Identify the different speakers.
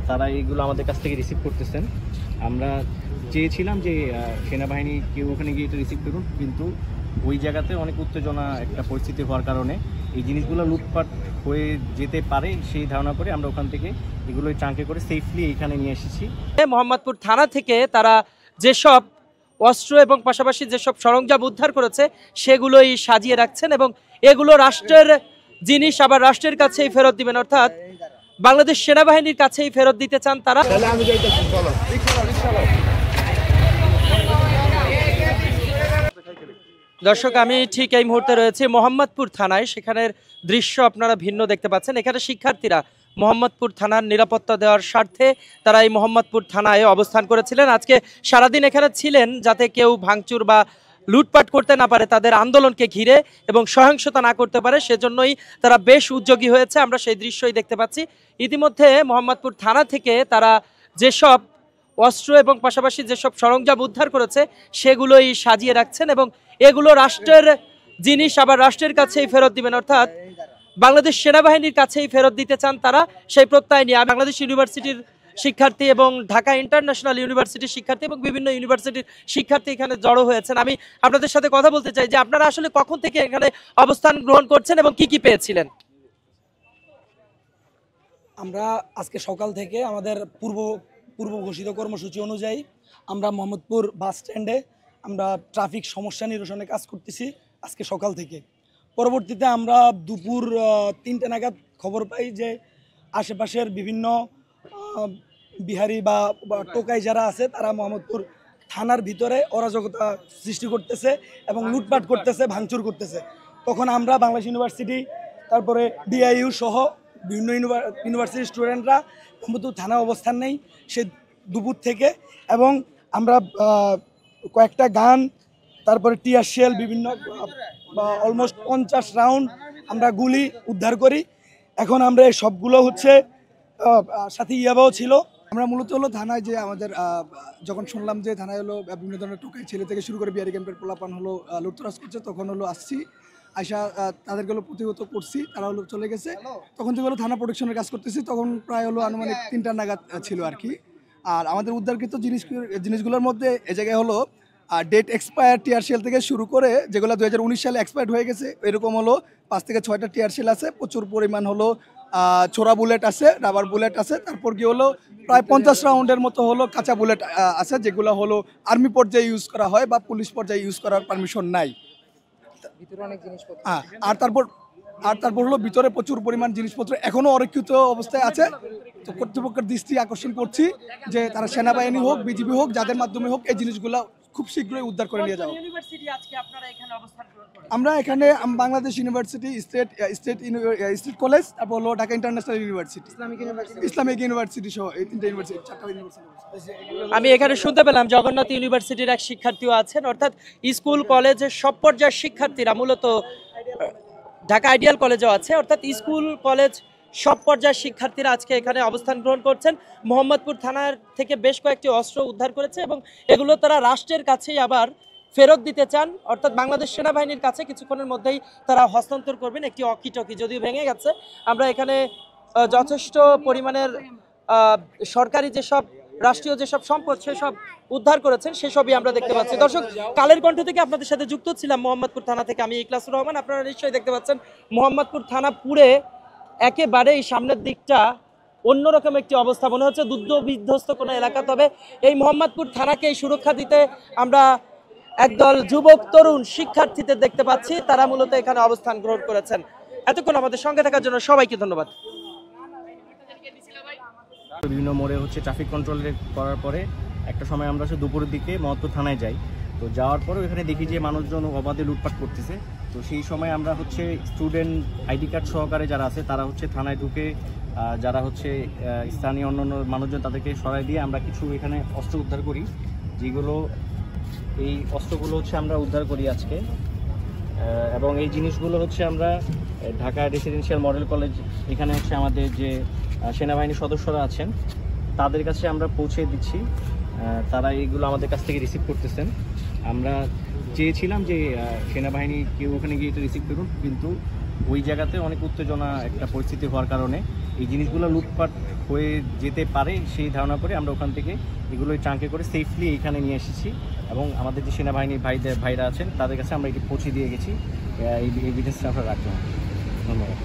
Speaker 1: তারা এইগুলো আমাদের কাছ থেকে রিসিভ করতেছেন। আমরা চেয়েছিলাম যে সেনাবাহিনী কেউ ওখানে গিয়ে এটা রিসিভ করুন, কিন্তু ওই জায়গাতে অনেক উত্তেজনা একটা পরিস্থিতি হওয়ার কারণে এই জিনিসগুলো লুটপাট হয়ে যেতে পারে সেই ধারণা করে আমরা ওখান থেকে এগুলো ট্রাঙ্কে করে সেফলি এইখানে নিয়ে এসেছি।
Speaker 2: মোহাম্মদপুর থানা থেকে তারা যেসব অস্ত্র এবং পাশাপাশি যেসব সরঞ্জাম উদ্ধার করেছে সেগুলোই সাজিয়ে রাখছেন এবং এগুলো রাষ্ট্রের জিনিস আবার রাষ্ট্রের কাছেই ফেরত দিবেন, অর্থাৎ বাংলাদেশ সেনাবাহিনীর কাছেই ফেরত দিতে চান তারা। দর্শক, আমি ঠিক এই মুহূর্তে রয়েছে মোহাম্মদপুর থানায়। সেখানের দৃশ্য আপনারা ভিন্ন দেখতে পাচ্ছেন। এখানে শিক্ষার্থীরা মোহাম্মদপুর থানার নিরাপত্তা দেওয়ার স্বার্থে তারা এই মোহাম্মদপুর থানায় অবস্থান করেছিলেন। আজকে সারাদিন এখানে ছিলেন যাতে কেউ ভাঙচুর বা লুটপাট করতে না পারে তাদের আন্দোলনকে ঘিরে এবং সহিংসতা না করতে পারে, সেজন্যই তারা বেশ উদ্যোগী হয়েছে। আমরা সেই দৃশ্যই দেখতে পাচ্ছি। ইতিমধ্যে মোহাম্মদপুর থানা থেকে তারা যেসব অস্ত্র এবং পাশাপাশি যেসব সরঞ্জাম উদ্ধার করেছে সেগুলোই সাজিয়ে রাখছেন এবং এগুলো রাষ্ট্রের জিনিস আবার রাষ্ট্রের কাছেই ফেরত দিবেন, অর্থাৎ বাংলাদেশ সেনাবাহিনীর কাছেই ফেরত দিতে চান তারা। সেই প্রত্যয় নিয়ে বাংলাদেশ ইউনিভার্সিটির শিক্ষার্থী এবং ঢাকা ইন্টারন্যাশনাল ইউনিভার্সিটির শিক্ষার্থী এবং বিভিন্ন ইউনিভার্সিটির শিক্ষার্থী এখানে জড়ো হয়েছেন। আমি আপনাদের সাথে কথা বলতে চাই যে আপনারা আসলে কখন থেকে এখানে অবস্থান গ্রহণ করছেন এবং কি কি পেয়েছিলেন?
Speaker 3: আমরা আজকে সকাল থেকে আমাদের পূর্ব ঘোষিত কর্মসূচি অনুযায়ী আমরা মোহাম্মদপুর বাস স্ট্যান্ডে আমরা ট্রাফিক সমস্যা নিরসনে কাজ করতেছি আজকে সকাল থেকে। পরবর্তীতে আমরা দুপুর 3টে নাগাদ খবর পাই যে আশেপাশের বিভিন্ন বিহারি বা টোকাই যারা আছে তারা মোহাম্মদপুর থানার ভিতরে অরাজকতা সৃষ্টি করতেছে এবং লুটপাট করতেছে, ভাঙচুর করতেছে। তখন আমরা বাংলাদেশ ইউনিভার্সিটি, তারপরে ডিআইইউ সহ বিভিন্ন ইউনিভার্সিটির স্টুডেন্টরা মোহাম্মদপুর থানা অবস্থান নেই সে দুপুর থেকে, এবং আমরা কয়েকটা গান, তারপরে টিয়ার শেল, বিভিন্ন অলমোস্ট 50 রাউন্ড আমরা গুলি উদ্ধার করি। এখন আমরা এই সবগুলো হচ্ছে সাথে ইয়াবাও ছিল।
Speaker 4: আমরা মূলত হলো থানায় যে আমাদের যখন শুনলাম যে থানায় হলো বিভিন্ন ধরনের টোকাই ছেলে থেকে শুরু করে বিহারি ক্যাম্পের পোলাপান হলো লুটতরাজ করছে, তখন হলো আসছি, আইসা তাদেরকে হলো প্রতিহত করছি। তারা হলো চলে গেছে। তখন থেকে হলো থানা প্রোটেকশনের কাজ করতেছি। তখন প্রায় হলো আনুমানিক 3টা নাগাদ ছিল আর কি। আর আমাদের উদ্ধারকৃত জিনিসগুলোর মধ্যে এ জায়গায় হলো ডেট এক্সপায়ার টিয়ার শেল থেকে শুরু করে যেগুলো 2019 সালে এক্সপায়ার্ড হয়ে গেছে, এরকম হলো 5 থেকে 6টা টিয়ার শেল আছে। প্রচুর পরিমাণ হলো ছোড়া বুলেট আছে, রাবার বুলেট আছে। তারপর কি হলো প্রায় 50 রাউন্ডের মতো হলো কাঁচা বুলেট আছে, যেগুলো হলো আর্মি পর্যায়ে ইউজ করা হয় বা পুলিশ পর্যায়ে ইউজ করার পারমিশন নাই। আর তারপর হলো ভিতরে প্রচুর পরিমাণ জিনিসপত্র এখনো অরক্ষিত অবস্থায় আছে। তো কর্তৃপক্ষের দৃষ্টি আকর্ষণ করছি যে তারা সেনাবাহিনী হোক, বিজিবি হোক, যাদের মাধ্যমে হোক এই জিনিসগুলো খুব শীঘ্রই উদ্ধার করে নিয়ে যাওয়া। আমরা এখানে বাংলাদেশ ইউনিভার্সিটি, স্টেট কলেজ, তারপর হলো Dhaka international university, Islamic university সহ এই 3টে ইউনিভার্সিটি, 4টা ইউনিভার্সিটি।
Speaker 2: আমি এখানে শুনতে পেলাম জগন্নাথ ইউনিভার্সিটির এক শিক্ষার্থীও আছেন, অর্থাৎ স্কুল কলেজের সব পর্যায়ের শিক্ষার্থীরা, মূলত ঢাকা আইডিয়াল কলেজও আছে, অর্থাৎ স্কুল কলেজ সব পর্যায়ের শিক্ষার্থীরা আজকে এখানে অবস্থান গ্রহণ করছেন। মোহাম্মদপুর থানার থেকে বেশ কয়েকটি অস্ত্র উদ্ধার করেছে এবং এগুলো তারা রাষ্ট্রের কাছেই আবার ফেরত দিতে চান, অর্থাৎ বাংলাদেশ সেনাবাহিনীর কাছে কিছুক্ষণের মধ্যেই তারা হস্তান্তর করবেন। একটি অকিটকি যদিও ভেঙে গেছে। আমরা এখানে যথেষ্ট পরিমাণের সরকারি যেসব রাষ্ট্রীয় যেসব সম্পদ সেসব উদ্ধার করেছেন সেসবই আমরা দেখতে পাচ্ছি। দর্শক, কালের কণ্ঠ থেকে আপনাদের সাথে যুক্ত ছিলাম মোহাম্মদপুর থানা থেকে আমি ইখলাসুর রহমান। আপনারা নিশ্চয়ই দেখতে পাচ্ছেন মোহাম্মদপুর থানা পুরে একেবারেই সামনের দিকটা অন্যরকম একটি অবস্থা, মনে হচ্ছে যুদ্ধ বিধ্বস্ত কোনো এলাকা। তবে এই মোহাম্মদপুর থানাকে সুরক্ষা দিতে আমরা একদল যুবক তরুণ শিক্ষার্থীদের দেখতে পাচ্ছি, তারা মূলত এখানে অবস্থান গ্রহণ করেছেন। এতক্ষণ আমাদের সঙ্গে থাকার জন্য সবাইকে ধন্যবাদ।
Speaker 1: বিভিন্ন মোড়ে হচ্ছে ট্রাফিক কন্ট্রোল করার পরে একটা সময় আমরা হচ্ছে দুপুরের দিকে মোহাম্মদপুর থানায় যাই। তো যাওয়ার পরেও এখানে দেখি যে মানুষজন অবাধে লুটপাট করতেছে। তো সেই সময় আমরা হচ্ছে স্টুডেন্ট আইডি কার্ড সহকারে যারা আছে তারা হচ্ছে থানায় ঢুকে যারা হচ্ছে স্থানীয় অন্যান্য মানুষজন তাদেরকে সরাই দিয়ে আমরা কিছু এখানে অস্ত্র উদ্ধার করি, যেগুলো এই অস্ত্রগুলো হচ্ছে আমরা উদ্ধার করি আজকে। এবং এই জিনিসগুলো হচ্ছে আমরা ঢাকা রেসিডেন্সিয়াল মডেল কলেজ, এখানে হচ্ছে আমাদের যে সেনাবাহিনীর সদস্যরা আছেন তাদের কাছে আমরা পৌঁছে দিচ্ছি। তারা এইগুলো আমাদের কাছ থেকে রিসিভ করতেছেন। আমরা চেয়েছিলাম যে সেনাবাহিনী কেউ ওখানে গিয়ে এটা রিসিভ করুন, কিন্তু ওই জায়গাতে অনেক উত্তেজনা একটা পরিস্থিতি হওয়ার কারণে এই জিনিসগুলো লুটপাট হয়ে যেতে পারে সেই ধারণা করে আমরা ওখান থেকে এগুলোই ট্রাঙ্কে করে সেফলি এইখানে নিয়ে এসেছি এবং আমাদের যে সেনাবাহিনী ভাইরা আছেন তাদের কাছে আমরা এটি পৌঁছে দিয়ে গেছি। এই এভিডেন্সটা আমরা রাখলাম। ধন্যবাদ।